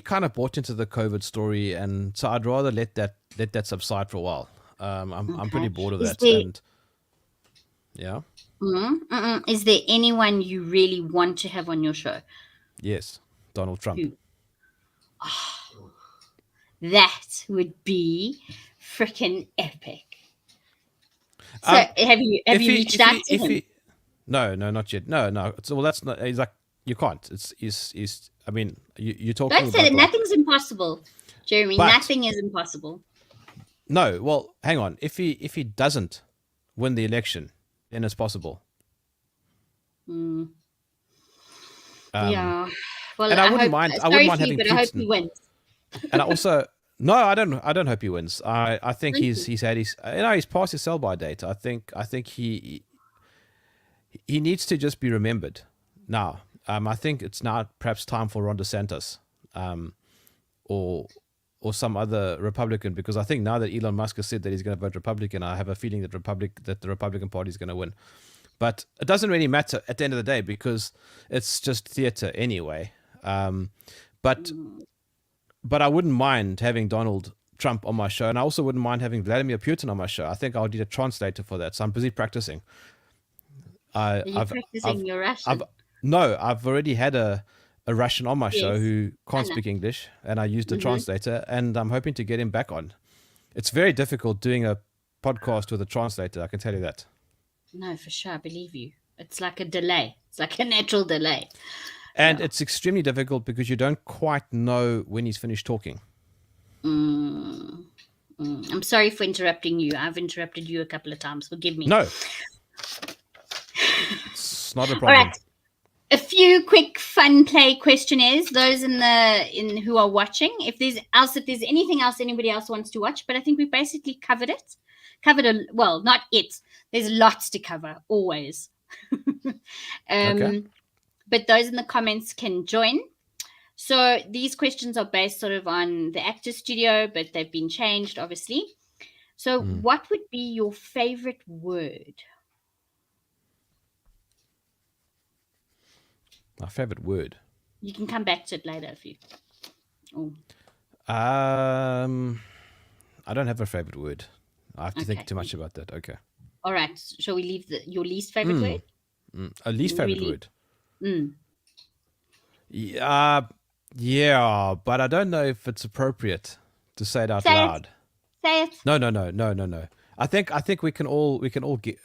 S2: kind of bought into the COVID story, and so I'd rather let that subside for a while. I'm pretty bored of that. And yeah.
S1: Is there anyone you really want to have on your show?
S2: Yes, Donald Trump.
S1: Oh, that would be freaking epic. So have you reached out to him?
S2: No, not yet. No. So, that's not. He's like, you can't. He's. I mean, you're talking.
S1: Don't say that. Nothing's impossible, Jeremy. Nothing is impossible.
S2: No. Well, hang on. If he doesn't win the election, then it's possible.
S1: Yeah. Well,
S2: and I wouldn't mind having.
S1: But I hope he wins.
S2: And I also. No, I don't hope he wins. I think he's had his. He's passed his sell-by date. I think he needs to just be remembered now. I think it's now perhaps time for Ron DeSantis, or some other Republican, because I think now that Elon Musk has said that he's going to vote Republican, I have a feeling that the Republican Party is going to win. But it doesn't really matter at the end of the day because it's just theater anyway. But I wouldn't mind having Donald Trump on my show, and I also wouldn't mind having Vladimir Putin on my show. I think I'll need a translator for that, so I'm busy practicing.
S1: Practicing your Russian?
S2: I've already had a Russian on my show who can't speak English, and I used a translator, and I'm hoping to get him back on. It's very difficult doing a podcast with a translator, I can tell you that.
S1: No, for sure, I believe you. It's like a delay. It's like a natural delay.
S2: And it's extremely difficult because you don't quite know when he's finished talking.
S1: I'm sorry for interrupting you. I've interrupted you a couple of times. Forgive me.
S2: No. It's not a problem.
S1: All right. A few quick fun play questionnaires. Those who are watching. If there's anything else anybody else wants to watch, but I think we basically covered it. Well, not it. There's lots to cover always.
S2: Okay.
S1: But those in the comments can join. So these questions are based sort of on the Actor Studio, but they've been changed, obviously. So what would be your favorite word?
S2: My favorite word?
S1: You can come back to it later if you... Oh.
S2: I don't have a favorite word. I have to think too much about that. Okay.
S1: All right. Shall we leave your least favorite word?
S2: A least favorite word? Yeah, but I don't know if it's appropriate to say it out
S1: Say
S2: loud.
S1: it. Say it.
S2: No. I think we can all get.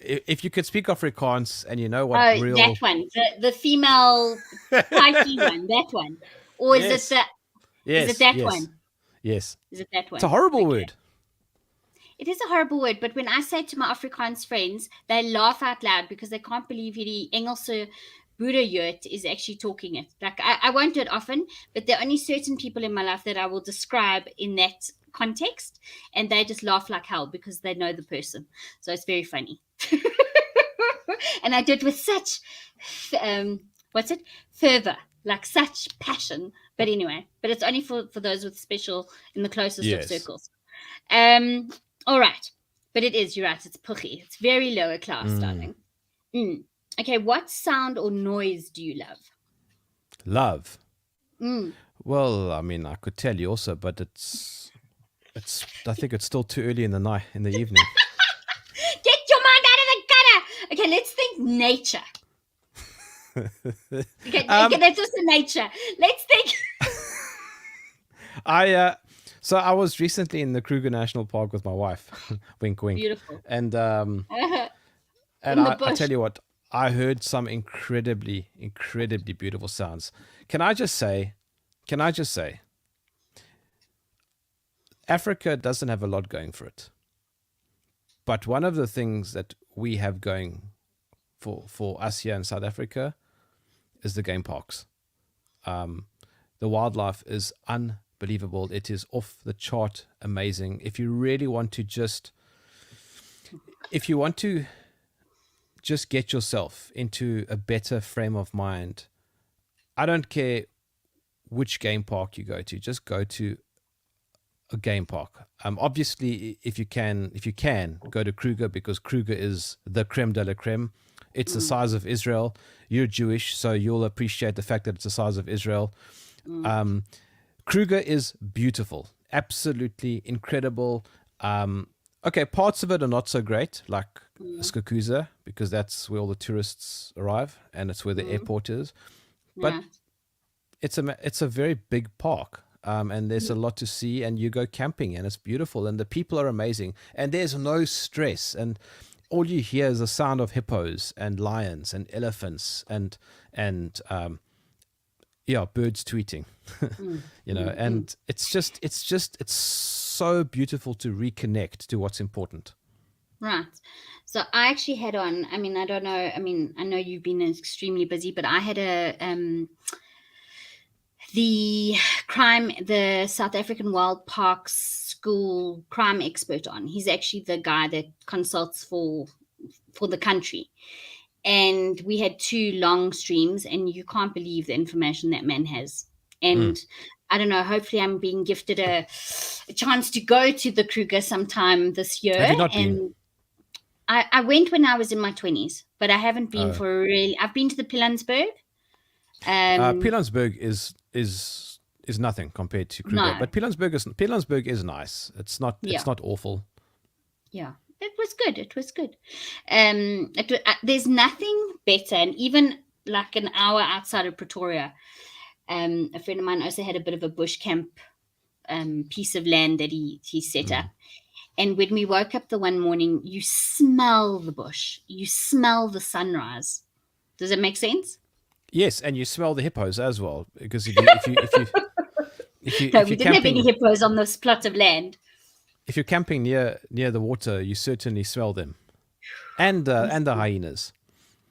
S2: If you could speak Afrikaans and you know what real.
S1: That one, the female spicy one, that one, or is it that?
S2: Yes,
S1: Is it that
S2: yes,
S1: one?
S2: yes.
S1: Is it that one?
S2: It's a horrible word.
S1: It is a horrible word, but when I say it to my Afrikaans friends, they laugh out loud because they can't believe hierdie Engelse boerejeut is actually talking it. Like I won't do it often, but there are only certain people in my life that I will describe in that context, and they just laugh like hell because they know the person. So it's very funny. And I did with such fervor, like such passion. But anyway, but it's only for those with special in the closest of circles. All right, but you're right, it's puchy. It's very lower class, darling. Okay, what sound or noise do you love?
S2: Love? Well, I mean, I could tell you also, but it's I think it's still too early in the night, in the evening.
S1: Get your mind out of the gutter. Okay, let's think nature. Okay, that's also nature. Let's think.
S2: So I was recently in the Kruger National Park with my wife. Wink, wink.
S1: Beautiful.
S2: And I tell you what, I heard some incredibly, incredibly beautiful sounds. Can I just say, Africa doesn't have a lot going for it. But one of the things that we have going for us here in South Africa is the game parks. The wildlife is unbelievable. It is off the chart amazing. If you really want to just get yourself into a better frame of mind, I don't care which game park you go to, just go to a game park. Obviously, if you can go to Kruger, because Kruger is the creme de la creme. It's the size of Israel. You're Jewish, so you'll appreciate the fact that it's the size of Israel. Kruger is beautiful, absolutely incredible. Okay, parts of it are not so great, like Skukuza, because that's where all the tourists arrive and it's where the airport is. But it's a very big park, and there's a lot to see, and you go camping and it's beautiful, and the people are amazing, and there's no stress, and all you hear is the sound of hippos and lions and elephants and birds tweeting, and it's so beautiful to reconnect to what's important.
S1: Right. So I actually had on, I mean, I don't know, I mean, I know you've been extremely busy, but I had the South African Wild Parks School crime expert on. He's actually the guy that consults for the country. And we had 2 long streams, and you can't believe the information that man has. And I don't know, hopefully I'm being gifted a chance to go to the Kruger sometime this year.
S2: Have you not been?
S1: I went when I was in my 20s, but I haven't been I've been to the Pilanesberg.
S2: Pilanesberg is nothing compared to Kruger, but Pilanesberg is nice. It's not awful. Yeah.
S1: It was good. There's nothing better, and even like an hour outside of Pretoria, a friend of mine also had a bit of a bush camp piece of land that he set up. And when we woke up the one morning, you smell the bush, you smell the sunrise. Does it make sense?
S2: Yes, and you smell the hippos as well, because if you
S1: we didn't have any hippos on this plot of land.
S2: If you're camping near the water, you certainly smell them, and the hyenas.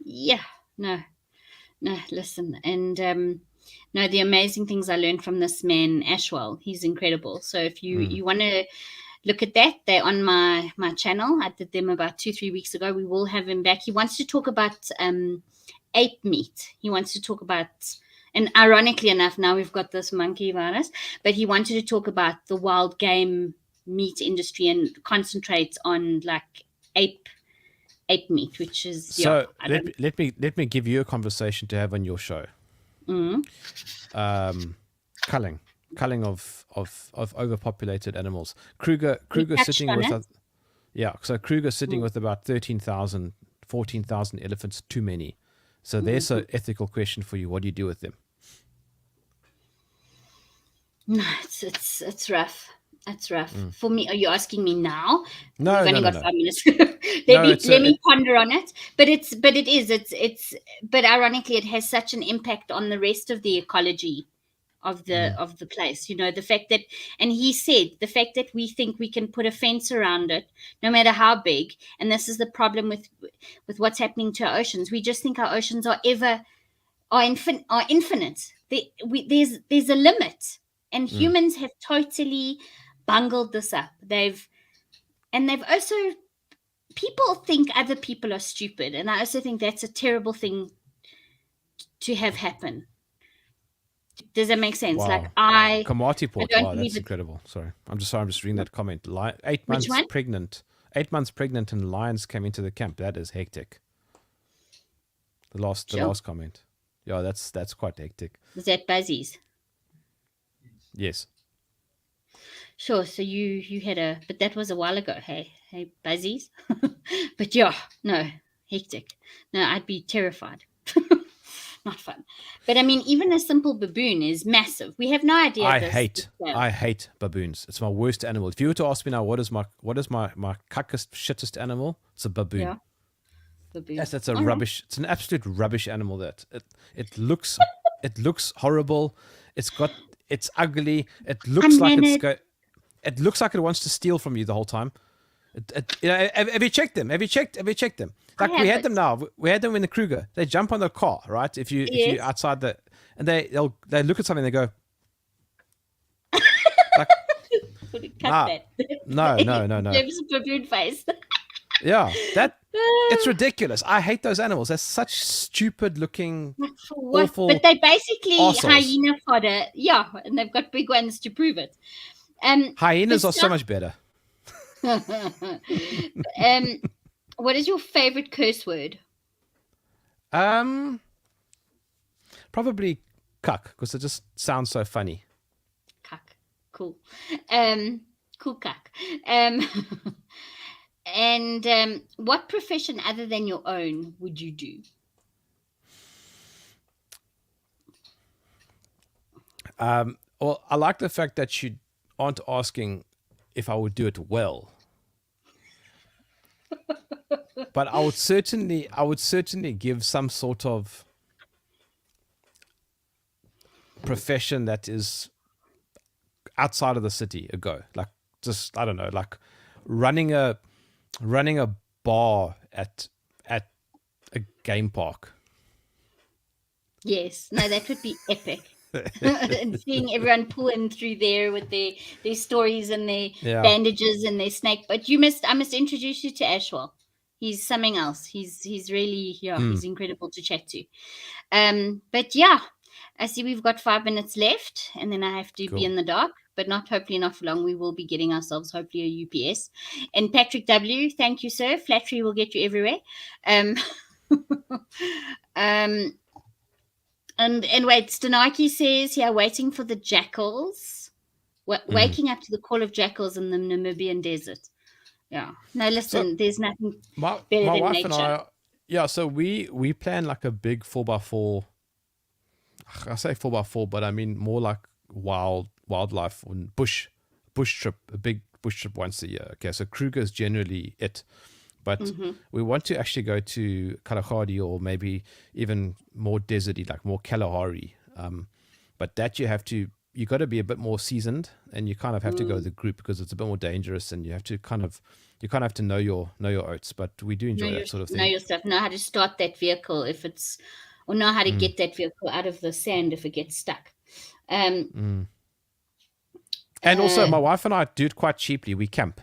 S1: Yeah, no, listen, and no, the amazing things I learned from this man Ashwell, he's incredible. So if you want to look at that, they're on my channel. I did them about 2-3 weeks ago. We will have him back. He wants to talk about ape meat. He wants to talk about, and ironically enough, now we've got this monkey virus, but he wanted to talk about the wild game meat industry and concentrates on like ape meat, which is
S2: so. Let me give you a conversation to have on your show. Culling of overpopulated animals. Kruger sitting with so Kruger sitting with about 13,000, 14,000 elephants too many. So there's an ethical question for you. What do you do with them?
S1: No, it's rough. It's rough for me. Are you asking me now?
S2: No,
S1: We've
S2: no,
S1: only
S2: no,
S1: got
S2: no.
S1: 5 minutes.
S2: No,
S1: Let me ponder on it. But but ironically, it has such an impact on the rest of the ecology of the place. You know, the fact that, and he said, the fact that we think we can put a fence around it, no matter how big, and this is the problem with what's happening to our oceans. We just think our oceans are infinite. There's a limit, and humans have totally bungled this up. They've also, people think other people are stupid, and I also think that's a terrible thing to have happen. Does that make sense?
S2: Wow.
S1: Like I
S2: Kamati
S1: don't
S2: Wow,
S1: believe
S2: that's
S1: it.
S2: incredible. Sorry. I'm just reading that comment. 8
S1: Which
S2: months
S1: one?
S2: pregnant. 8 months pregnant and lions came into the camp. That is hectic. The
S1: Sure.
S2: last comment. Yeah, that's quite hectic.
S1: Was that Buzzies?
S2: Yes.
S1: Sure. So you had but that was a while ago. Hey, Buzzies. But yeah, no, hectic. No, I'd be terrified. Not fun. But I mean, even a simple baboon is massive. We have no idea
S2: I
S1: this scale.
S2: hate baboons. It's my worst animal. If you were to ask me now what is my cuckest shittest animal, it's a baboon.
S1: Yeah, baboon.
S2: Yes, that's a
S1: All right.
S2: rubbish. It's an absolute rubbish animal. That it looks horrible. It's ugly. It looks like
S1: Unmannered.
S2: it looks like it wants to steal from you the whole time. You know, have you checked them? Have you checked them?
S1: I
S2: Like we
S1: have
S2: had
S1: it.
S2: them now. We had them in the Kruger. They jump on the car, right? If you
S1: Yes.
S2: outside the, and they look at something, and they go like,
S1: Cut that.
S2: no.
S1: James baboon face.
S2: Yeah, it's ridiculous. I hate those animals. They're such stupid looking,
S1: For what?
S2: awful.
S1: But they basically
S2: arseholes.
S1: hyena fodder. Yeah, and they've got big ones to prove it.
S2: Hyenas are so much better.
S1: What is your favorite curse word?
S2: Probably cuck, because it just sounds so funny.
S1: Cuck. Cool. Cool cuck. And what profession other than your own would you do?
S2: Well, I like the fact that you aren't asking if I would do it well. But I would certainly give some sort of profession that is outside of the city a go. Like, just, I don't know, like running a bar at a game park.
S1: Yes. No, that would be epic. And seeing everyone pull in through there with their stories and their bandages and their snake. But I must introduce you to Ashwell. He's something else. He's really he's incredible to chat to. But yeah, I see we've got 5 minutes left, and then I have to be in the dark, but hopefully not for long. We will be getting ourselves hopefully a UPS. And Patrick W, thank you, sir. Flattery will get you everywhere. And wait, Stanaki says here, waiting for the jackals. Waking up to the call of jackals in the Namibian desert. Yeah. No, listen, there's nothing better than
S2: wife
S1: nature.
S2: and I, so we plan like a big 4x4. I say 4x4, but I mean more like wildlife and bush trip, a big bush trip once a year. Okay, so Kruger is generally it. But we want to actually go to Kalahari, or maybe even more deserty, like more Kalahari. But that you got to be a bit more seasoned, and you kind of have to go with a group, because it's a bit more dangerous, and you have to have to know your oats. But we do enjoy that sort of thing.
S1: Know your stuff. Know how to start that vehicle or know how to get that vehicle out of the sand if it gets stuck.
S2: And also, my wife and I do it quite cheaply. We camp.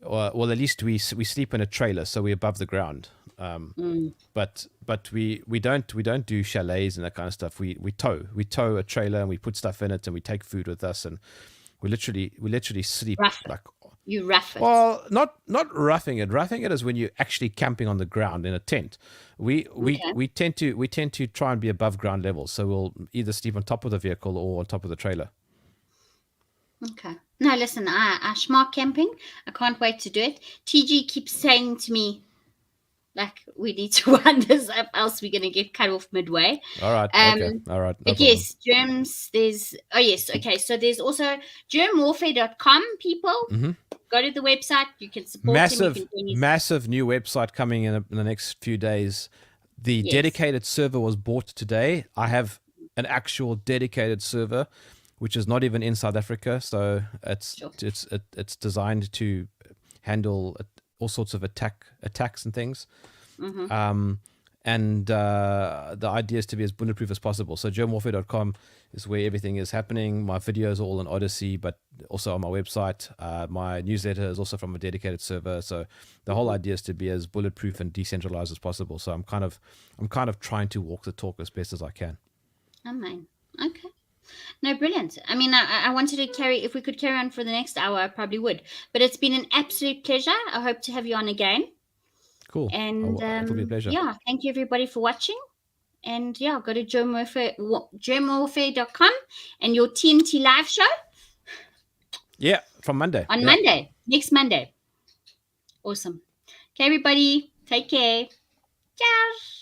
S2: Well, at least we sleep in a trailer, so we're above the ground. But we don't do chalets and that kind of stuff. We tow a trailer, and we put stuff in it, and we take food with us, and we literally sleep like.
S1: You rough it.
S2: Well, not roughing it. Roughing it is when you're actually camping on the ground in a tent. We tend to try and be above ground level, so we'll either sleep on top of the vehicle or on top of the trailer.
S1: Okay. No, listen, I smart camping. I can't wait to do it. TG keeps saying to me, Like, we need to wind this up, else we're going to get cut off midway.
S2: All right. Okay. All right. No
S1: but yes, germs, okay. So there's also Jermwarfare.com, people.
S2: Mm-hmm.
S1: Go to the website. You can support him.
S2: Massive new website coming in the next few days. The dedicated server was bought today. I have an actual dedicated server, which is not even in South Africa. So it's designed to handle all sorts of attacks and things.
S1: Mm-hmm.
S2: And the idea is to be as bulletproof as possible. So Jermwarfare.com is where everything is happening. My videos are all on Odyssey, but also on my website. My newsletter is also from a dedicated server. So the whole idea is to be as bulletproof and decentralized as possible. So I'm kind of trying to walk the talk as best as I can.
S1: Oh, man. Okay. No, brilliant. I mean, I wanted to if we could carry on for the next hour, I probably would. But it's been an absolute pleasure. I hope to have you on again.
S2: Cool.
S1: And
S2: it'll be a pleasure.
S1: Yeah, thank you everybody for watching. And yeah, go to Jermwarfare.com and your TNT live show.
S2: Yeah, from Monday.
S1: On Monday, next Monday. Awesome. Okay, everybody, take care. Ciao.